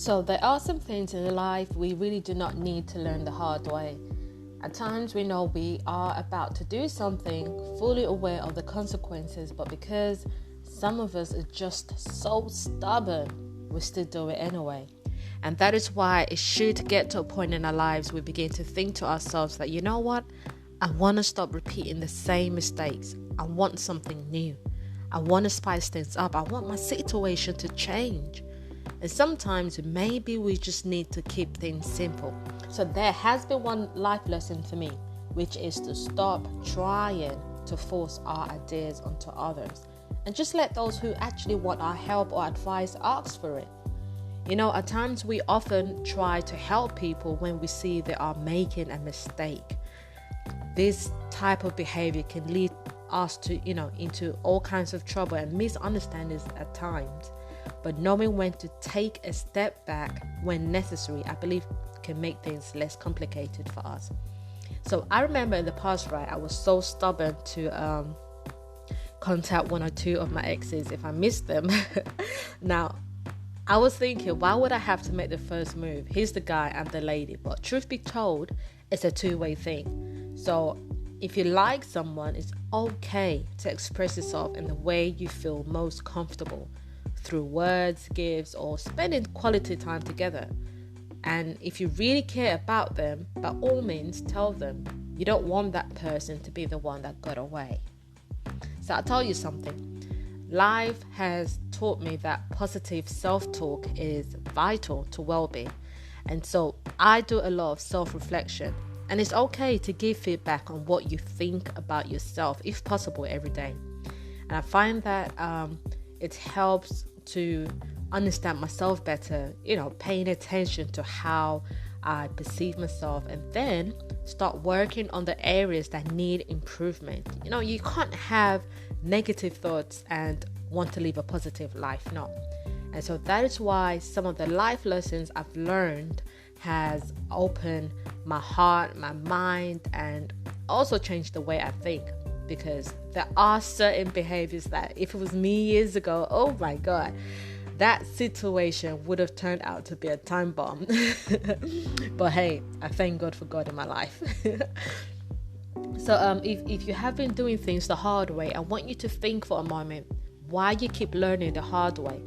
So there are some things in life we really do not need to learn the hard way. At times we know we are about to do something, fully aware of the consequences, but because some of us are just so stubborn, we still do it anyway. And that is why it should get to a point in our lives we begin to think to ourselves that, you know what? I want to stop repeating the same mistakes. I want something new. I want to spice things up. I want my situation to change. And sometimes maybe we just need to keep things simple. So there has been one life lesson for me, which is to stop trying to force our ideas onto others and just let those who actually want our help or advice ask for it. You know, at times we often try to help people when we see they are making a mistake. This type of behavior can lead us to, into all kinds of trouble and misunderstandings at times. But knowing when to take a step back when necessary, I believe can make things less complicated for us. So I remember in the past, right, I was so stubborn to contact one or two of my exes if I missed them. Now, I was thinking, why would I have to make the first move? He's the guy and the lady. But truth be told, it's a two-way thing. So if you like someone, it's okay to express yourself in the way you feel most comfortable, through words, gifts, or spending quality time together. And if you really care about them, by all means, tell them you don't want that person to be the one that got away. So I'll tell you something. Life has taught me that positive self-talk is vital to well-being. And so I do a lot of self-reflection. And it's okay to give feedback on what you think about yourself, if possible, every day. And I find that it helps to understand myself better, paying attention to how I perceive myself, and then start working on the areas that need improvement. You can't have negative thoughts and want to live a positive life, no. And so that is why some of the life lessons I've learned has opened my heart, my mind, and also changed the way I think. Because there are certain behaviors that if it was me years ago, oh my God, that situation would have turned out to be a time bomb. But hey, I thank God for God in my life. So if you have been doing things the hard way, I want you to think for a moment why you keep learning the hard way.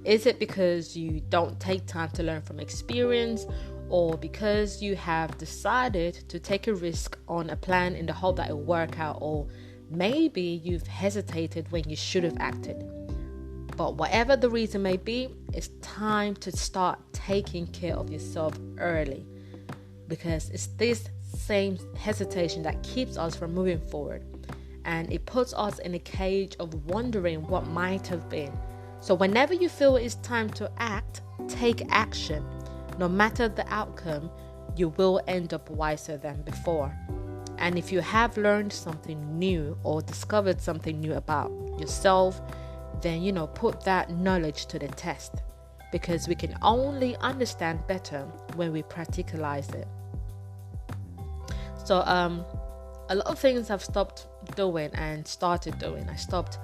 Is it because you don't take time to learn from experience, or because you have decided to take a risk on a plan in the hope that it will work out, or maybe you've hesitated when you should have acted? But whatever the reason may be, it's time to start taking care of yourself early, because it's this same hesitation that keeps us from moving forward, and it puts us in a cage of wondering what might have been. So whenever you feel it's time to act, take action. No matter the outcome, you will end up wiser than before. And if you have learned something new or discovered something new about yourself, then, put that knowledge to the test, because we can only understand better when we practicalize it. So, a lot of things I've stopped doing and started doing. I stopped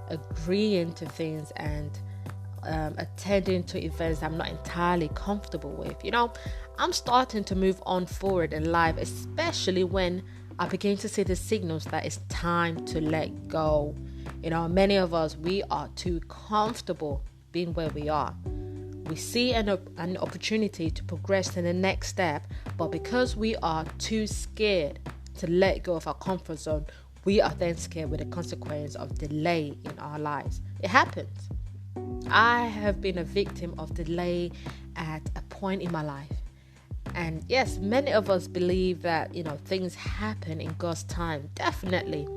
agreeing to things and attending to events I'm not entirely comfortable with. I'm starting to move on forward in life, especially when I begin to see the signals that it's time to let go. Many of us, we are too comfortable being where we are. We see an opportunity to progress to the next step, but because we are too scared to let go of our comfort zone, we are then scared with the consequence of delay in our lives. It happens. I have been a victim of delay at a point in my life. And yes, many of us believe that, things happen in God's time. Definitely.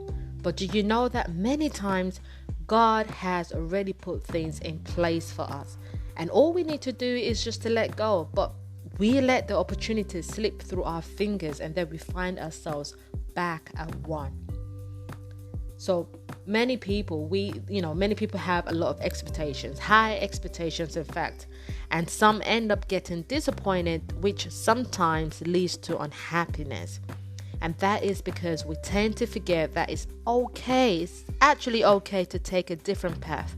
But do you know that many times God has already put things in place for us? And all we need to do is just to let go. But we let the opportunity slip through our fingers, and then we find ourselves back at one. So many people, many people have a lot of expectations, high expectations, in fact, and some end up getting disappointed, which sometimes leads to unhappiness. And that is because we tend to forget that it's actually okay to take a different path.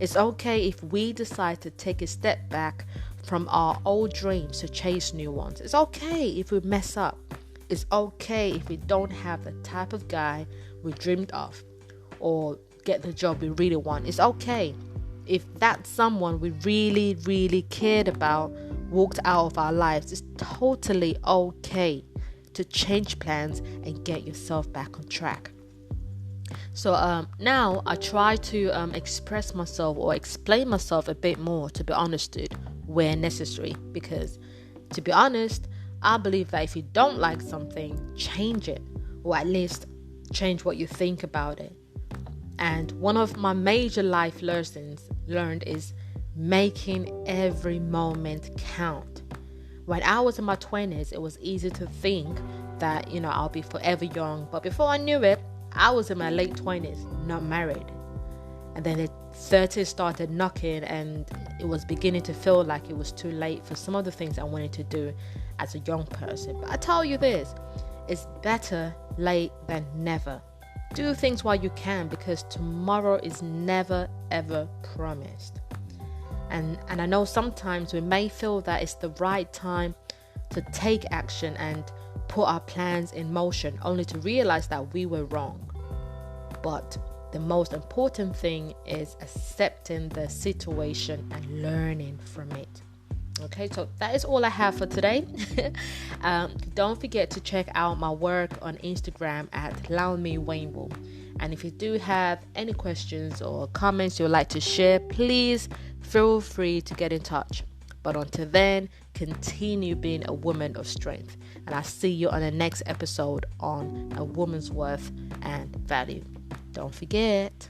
It's okay if we decide to take a step back from our old dreams to chase new ones. It's okay if we mess up. It's okay if we don't have the type of guy we dreamed of or get the job we really want. It's okay if that someone we really, really cared about walked out of our lives. It's totally okay to change plans and get yourself back on track. So now I try to express myself or explain myself a bit more to be understood where necessary, because to be honest, I believe that if you don't like something, change it, or at least change what you think about it. And one of my major life lessons learned is making every moment count. When I was in my 20s, it was easy to think that, I'll be forever young. But before I knew it, I was in my late 20s, not married. And then the 30s started knocking, and it was beginning to feel like it was too late for some of the things I wanted to do as a young person. But I tell you this, it's better late than never. Do things while you can, because tomorrow is never ever promised. And I know sometimes we may feel that it's the right time to take action and put our plans in motion, only to realize that we were wrong. But the most important thing is accepting the situation and learning from it. Okay, so that is all I have for today. Don't forget to check out my work on Instagram at Laumi Wainwell. And if you do have any questions or comments you'd like to share, please feel free to get in touch. But until then, continue being a woman of strength. And I'll see you on the next episode on A Woman's Worth and Value. Don't forget.